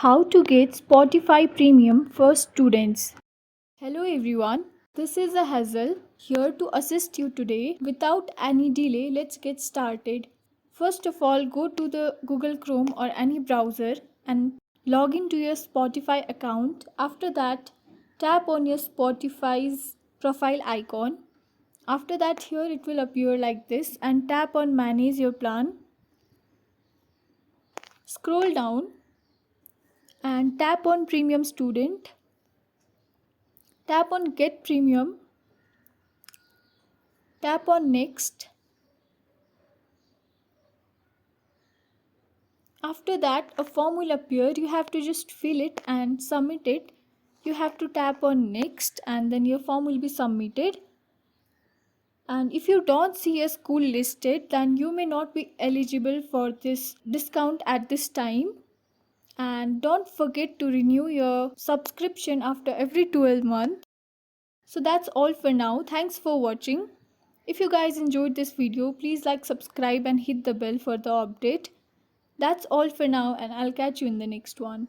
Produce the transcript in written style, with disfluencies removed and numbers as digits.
How to get Spotify Premium for students. Hello everyone, this is a Hazel here to assist you today. Without any delay, let's get started. First of all, go to the Google Chrome or any browser and log into your Spotify account. After that, tap on your Spotify's profile icon. After that, here it will appear like this and tap on manage your plan. Scroll down and tap on premium student. Tap on get premium, tap on next. After that a form will appear, you have to just fill it and submit it. You have to tap on next and then your form will be submitted. And if you don't see a school listed, then you may not be eligible for this discount at this time. And don't forget to renew your subscription after every 12 months. So that's all for now. Thanks for watching. If you guys enjoyed this video, please like, subscribe and hit the bell for the update. That's all for now and I'll catch you in the next one.